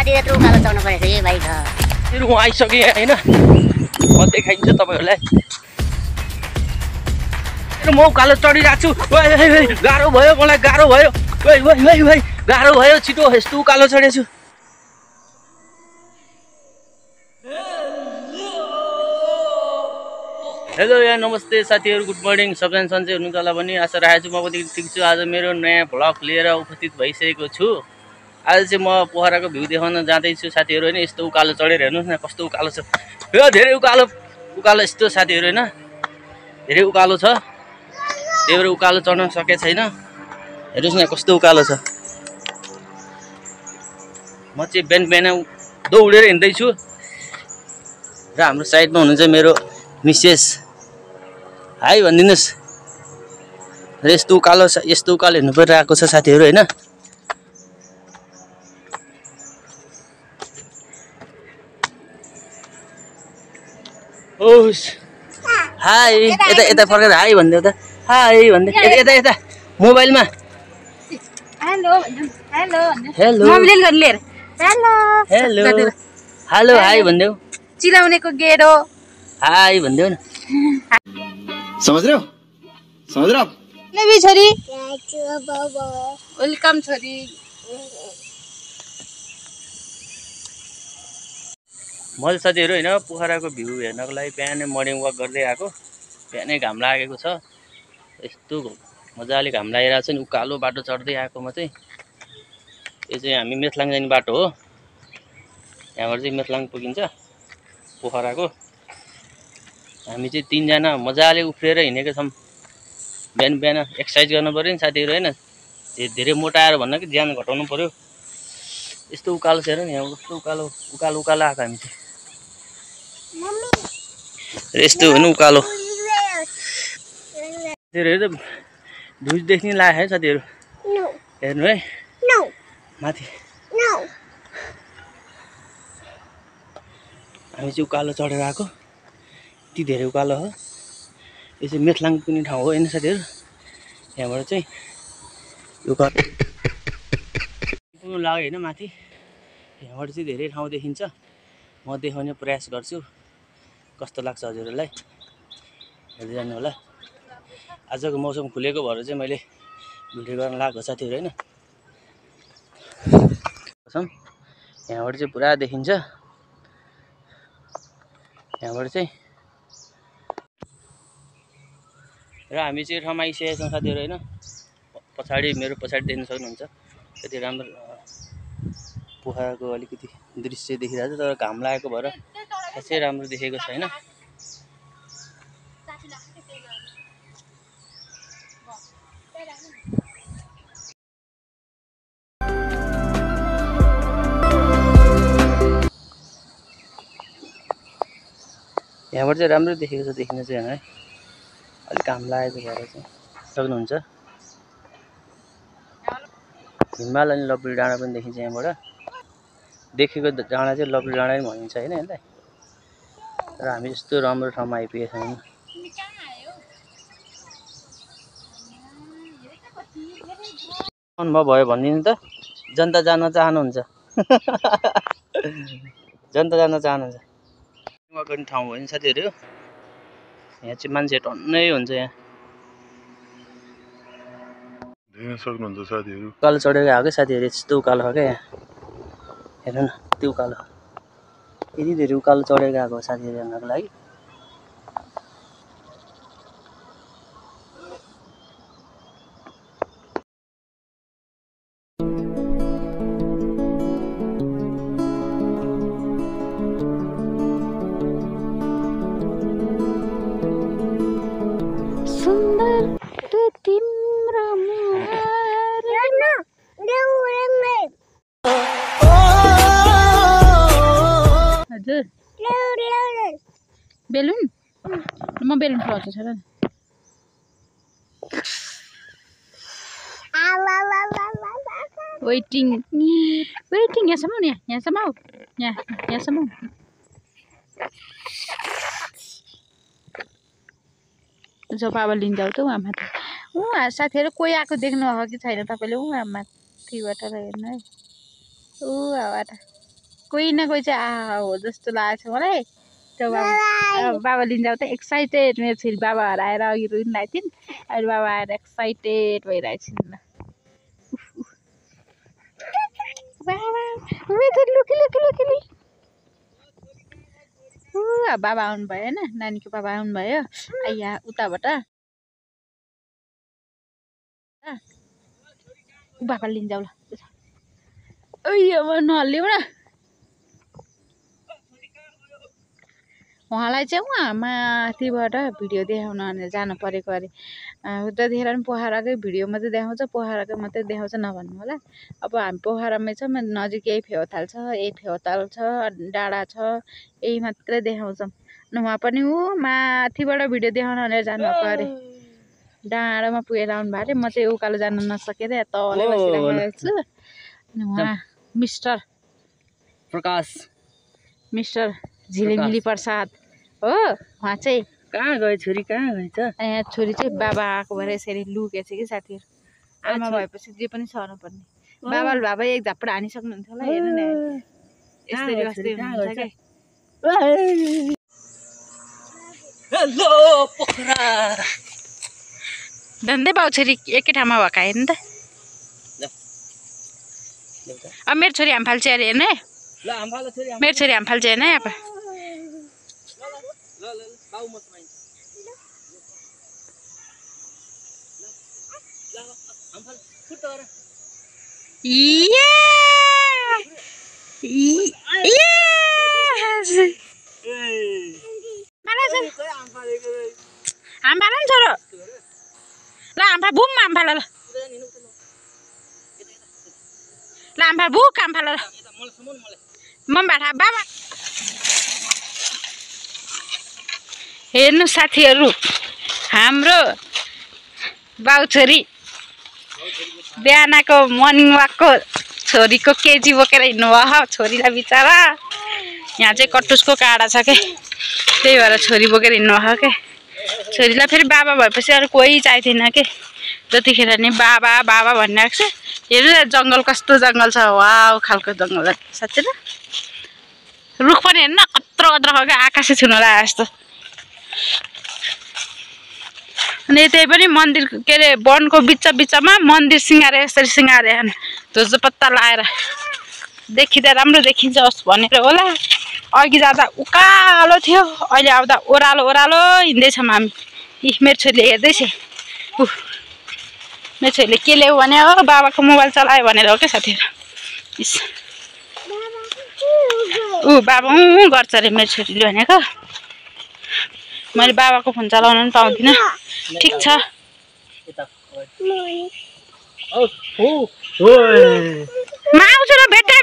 साथी यत्रो उकालो चढ्नु परेछ ए भाइ त मेरो म आइसकेँ हैन म देखाइदिन्छु तपाईहरुलाई म उकालो चढिरहेको छु गाह्रो भयो मलाई गाह्रो भयो गाह्रो भयो छिटो यस्तो उकालो चढेछु हेलो यहाँ नमस्ते साथीहरु गुड मर्निङ सबजना सन्चै हुनुहुन्छ होला भनी आशा राखेको छु म पनि ठिक छु आज मेरो नयाँ भ्लग लिएर उपस्थित भइसकेको छु आज चाहिँ म पोखराको भ्यू देखाउन जाँदै छु साथीहरु हैन यस्तो उकालो चढेर हेर्नुस् न कस्तो उकालो छ यो धेरै उकालो यस्तो साथीहरु हैन धेरै उकालो छ त्यही भएर उकालो चढ्न सके छैन हेर्नुस् न कस्तो उकालो छ म चाहिँ बिहान दौडेर हिँड्दै छु र हाम्रो साइडमा हुनुहुन्छ मेरो मिसेस हाई भन्दिनुस् र यस्तो उकालो हेर्नु परिरहेको छ साथीहरु हैन ओस हाई यता फर्केर हाई भन्दै त हाई भन्दै यता मोबाइलमा हेलो हेलो मोबाइल गर्न लिएर हेलो हेलो हेलो हाई भन्देऊ चिलाउनेको गेडो हाई भन्देऊ न समझ रहे हो नबी छोरी वेलकम छोरी मैले साथीहरु हैन पोखराको भ्यू हेर्नको लागि बिहानै मर्निङ वाक गर्दै आएको बिहानै घाम लागेको छ यस्तो मजाले घाम लागिरहेको छ नि उकालो बाटो चढ्दै आएको म चाहिँ यो चाहिँ हामी मेथलाङ जाने बाटो हो यहाँबाट चाहिँ मेथलाङ पुगिन्छ पोखराको हामी चाहिँ तीनजना मजाले उफ्रेर हिँडेको छौं बिहान एक्सर्साइज गर्नु पर्यो नि साथीहरु हैन धेरै मोटाएर भन्न कि ज्यान घटाउनु पर्यो यस्तो उकालो छ हेर नि यहाँ कस्तो उकालो आएको हामी चाहिँ यस्तो हो नि उकालो हेर्नु भ्यू देख्ने लाग्यो है साथीहरु हेर्नु है माथि हामी चाहिँ उकालो चढेर आएको यति धेरै उकालो हो यो चाहिँ मेथलाङ पुग्ने ठाउँ हो हैन साथीहरु यहाँबाट चाहिँ उकालो पुग्नु लाग्यो हैन माथि यहाँबाट चाहिँ धेरै ठाउँ देखिन्छ म देखाउने प्रयास गर्छु कस्तो लाग्छ हजुरहरुलाई हेर्दै जानु होला आजको मौसम खुलेको भएर चाहिँ मैले भिडियो गर्न लागेको साथीहरु हैन यहाँबाट चाहिँ पुरा देखिन्छ यहाँबाट चाहिँ र हामी चाहिँ ठाउँमा आइसकेका छौं साथीहरु हैन मेरो पछाडी देख्न सक्नुहुन्छ कति राम्रो पोखराको अलिकति दृश्य देखिरहेको छ तर घाम लागेको भएर खासै राम्रो देखेको छैन यहाँबाट चाहिँ राम्रो देखेको छ देखिन चाहिँ है अलि घाम लागेको भएर चाहिँ सक्नुहुन्छ हिमाल अनि लप्री डाँडा पनि देखिन्छ यहाँबाट देखेको डाँडा चाहिँ लप्री डाँडा नै भनिन्छ हैन यसलाई र हामी यस्तो राम्रो ठाउँमा आइपुगेका छौं अनुभव भयो भनिदिनु त जनता जान चाहनुहुन्छ वक गर्ने ठाउँ हो नि साथीहरु यहाँ चाहिँ मान्छे टन्नै हुन्छ यहाँ देख्न सक्नुहुन्छ साथीहरु उकालो चढेर आएको साथीहरु यस्तो उकालो हो क्या यहाँ हेर्नु न त्यो उकालो यति धेरै उकालो चढेर आएको साथीहरु हेर्नको लागि बेलुन म बेलुन खुवाउँछु छोरा वेटिङ यहाँसम्म नि यहाँसम्म हो यहाँसम्म जब अब लिन जाऊ त उहाँ माथि साथीहरु कोही आएको देख्नु हो कि छैन तपाईले उहाँ माथिबाट हेर्नु है हावाटा कोही न कोही चाहिँ हो जस्तो लागेको छ मलाई त्यो बाबा लिन जाऊ त एक्साइटेड मेरो छोरी बाबा हराएर अघि रुइरहेको थिइन् अहिले बाबा आएर एक्साइटेड भइरहेको छिन् ल बाबा आउनु भयो होइन नानीको बाबा आउनु भयो आइया उताबाट बाबा लिन जाऊ ल नहल्लिउ न उहाँलाई चाहिँ उहाँ माथिबाट भिडियो देखाउन भनेर जानु परेको अरे उतातिर पनि पोखराकै भिडियो मात्रै देखाउँछ पोखराकै मात्रै देखाउँछ नभन्नु होला अब हामी पोखरामै छ नजिक यही फेवाताल छ यही फेवाताल छ डाँडा छ यही मात्रै देखाउँछौँ उहाँ पनि माथिबाट भिडियो देखाउन भनेर जानुभएको अरे डाँडामा पुगेर आउनु भएको अरे म चाहिँ उकालो जान नसकेर तलै बसिरहेको छु अनि उहाँ मिस्टर प्रकाश मिस्टर झिलिमिली प्रसाद हो उहाँ चाहिँ कहाँ गयो छोरी कहाँ गएछ यहाँ छोरी चाहिँ बाबा आएको भएर यसरी लुकेछ कि साथीहरू आमा भएपछि जे पनि सहनु पर्ने बाबाले बाबा एक झापड हानिसक्नुहुन्थ्यो होला हेर्नु न यसरी अस्ति हुन्छ के हेलो पोखरा धन्दै बाउ छोरी एकै ठाउँमा भएका हेर्नु त अब मेरो छोरी हामफाल चाहिँ अरे हेर्नु है मेरो छोरी हामफाल चाहिँ हेर्नु है अब हामफाल नि छोरो ल हामफाल बुम हामफाल ल हामफाल बुक हामफाल ल मबाट बाबा हेर्नु साथीहरू हाम्रो बाउ छोरी बिहानको मर्निङ वाकको छोरीको केजी बोकेर हिँड्नु भयो छोरीलाई बिचरा यहाँ चाहिँ कटुसको काँडा छ के त्यही भएर छोरी बोकेर हिँड्नु भयो के छोरीलाई फेरि बाबा भएपछि अरू कोही चाहिँदैन के जतिखेर नि बाबा बाबा भनिरहेको छ हेर्नु न जङ्गल कस्तो जङ्गल छ वाउ खालको जङ्गल साँच्चै न रुख पनि हेर्नु न कत्रो कत्रो खालको आकाशै छुन लाग्यो जस्तो अनि त्यही पनि मन्दिर के अरे वनको बिचमा मन्दिर सिँगारे यसरी सिँगारे धुजो पत्ता लाएर देखिँदा राम्रो देखिन्छ होस् भनेर होला अघि जाँदा उकालो थियो अहिले आउँदा ओह्रालो ओह्रालो हिँड्दैछौँ हामी मेरो छोरीले हेर्दैछ मेरो छोरीले के ल्याऊ भने हो बाबाको मोबाइल चलायो भनेर हो क्या साथीहरू बाबा गर्छ अरे मेरो छोरीले भनेको मैले बाबाको फोन चलाउन पनि पाउँदिनँ ठिक छ आउँछु र भेट्टा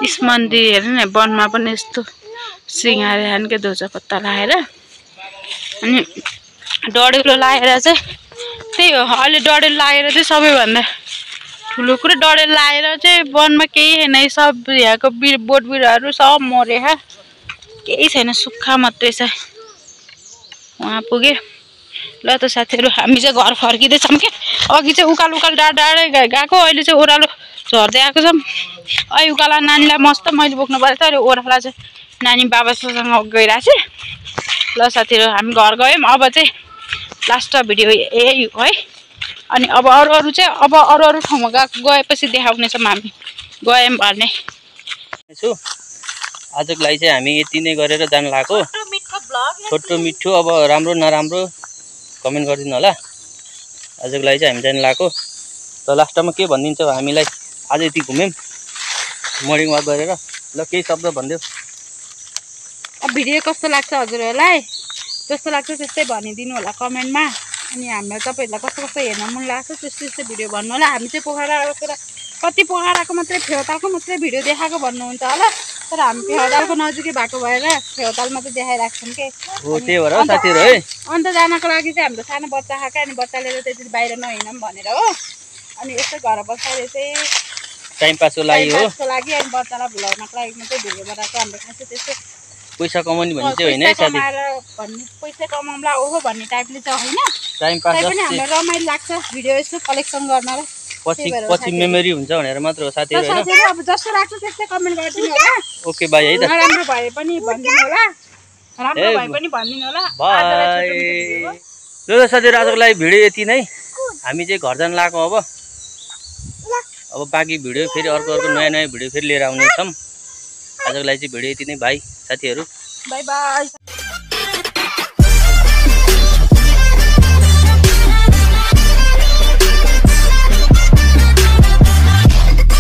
यस मन्दिर हेर्नु न वनमा पनि यस्तो सिँगारे हानके धुजा पत्ता लगाएर अनि डढेलो लगाएर चाहिँ त्यही हो अहिले डढेलो लगाएर चाहिँ सबैभन्दा ठुलो कुरो डढेलो लगाएर चाहिँ वनमा केही छैन सब यहाँको बोट बिरुवाहरू सब मरे केही छैन सुक्खा मात्रै छ वहाँ पुगे ल त साथीहरू हामी चाहिँ घर फर्किँदैछौँ कि अघि चाहिँ उकालो डाँडै गएको अहिले चाहिँ ओह्रालो झर्दै आएको छौँ अहिले उकालो नानीलाई मस्त मैले बोक्नु परेको थियो अहिले ओह्रालो चाहिँ नानी बाबासँग गइरहेको छु ल साथीहरू हामी घर गयौँ अब चाहिँ लास्ट भिडियो यही हो है अनि अब अरू चाहिँ अब अरू ठाउँमा गएपछि देखाउनेछौँ हामी गयौँ भने छु आजको लागि चाहिँ हामी यति नै गरेर जानु लागेको छोटो मिठो अब राम्रो नराम्रो कमेन्ट गरिदिनु होला आजको लागि चाहिँ हामी जानु लागेको र लास्टमा के भनिदिन्छ हामीलाई आज यति घुम्यौँ मर्निङ वाक गरेर ल केही शब्द भनिदेऊ अब भिडियो कस्तो लाग्छ हजुरहरूलाई जस्तो लाग्छ त्यस्तै भनिदिनु होला कमेन्टमा अनि हामीलाई तपाईँहरूलाई कस्तो कस्तो हेर्न मन लाग्छ त्यस्तो भिडियो भन्नु होला हामी चाहिँ पोखराको कति पोखराको मात्रै फेवातालको मात्रै भिडियो देखाएको भन्नुहुन्छ होला तर हामी फेवातालको नजिकै भएको भएर फेवाताल मात्रै देखाइरहेको छौँ के हो त्यही भएर साथीहरू है अन्त जानको लागि चाहिँ हाम्रो सानो बच्चा खाएको अनि बच्चा लिएर त्यसरी बाहिर नहिँडौँ भनेर हो अनि यस्तै घर बसाएर चाहिँ टाइम पासको लागि हो अनि बच्चालाई भुलाउनको लागि मात्रै भिडियो बनाएको हाम्रो खासै त्यस्तो पैसा कमाउने भन्ने चाहिँ होइन है साथी। पैसा कमाउँला ओहो भन्ने टाइपले चाहिँ होइन, टाइम पास पनि हामीलाई रमाइलो लाग्छ भिडियो यसो कलेक्सन गर्नलाई। पछि मेमोरी हुन्छ भनेर मात्र हो साथीहरु हैन। अब जस्तो लाग्छ त्यस्तै कमेन्ट गरिदिनु होला। ओके बाइ है त। नराम्रो भए पनि भनिदिनु होला, राम्रो भए पनि भनिदिनु होला। बाइ। ल साथीहरु आजको लागि भिडियो यति नै। हामी चाहिँ घर जान लाग्छौं अब बाँकी भिडियो फेरि अर्को नयाँ भिडियो फेरि लिएर आउने छौं। आजको लागि चाहिँ भिडियो यति नै भाइ साथीहरु। Bye bye.